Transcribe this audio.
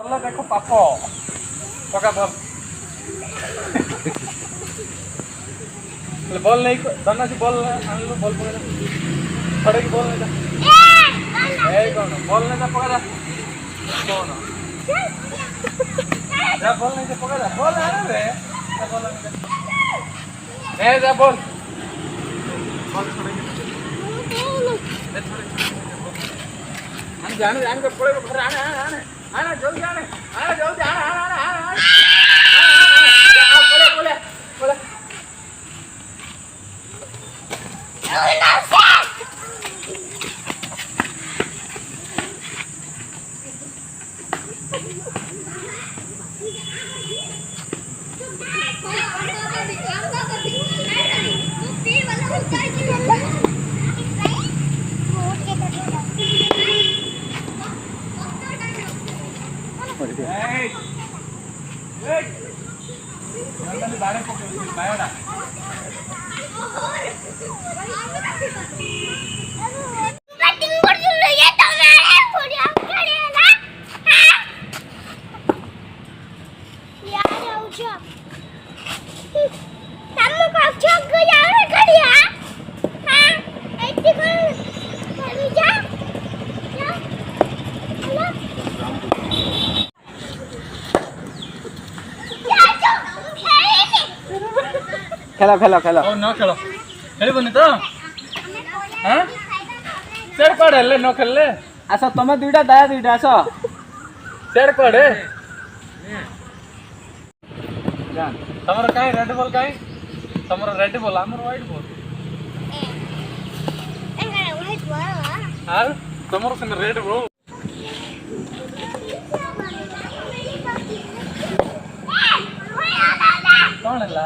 ଭଲ ଦେଖ ପାପ ପକା ଭଲ ବଲ୍ नहीं धरना से बॉल आन लो बॉल पकड़ खड़े की बॉल नहीं जा ए कौन बॉल नहीं जा पकड़ जा कौन जा बॉल नहीं जा पकड़ जा बॉल आने रे जा बॉल नहीं जा ए जा बॉल बॉल छोड़ के हम जाने जाने को पड़े घर आने आने आने जल्दी आने जल्दी आने बोले बोले बोले खेलो खेलो खेलो ओ न खेलो खेलिबनी तो हां सेड पड़े ले न खेलले आसो तमे दुईटा दाया दुईटा आसो सेड पड़े जान तमरो काई रेड बॉल काई तमरो रेड बॉल हमर व्हाइट बॉल एंगा व्हाइट बॉल हां तमरो संग रेड बॉल कौन है ला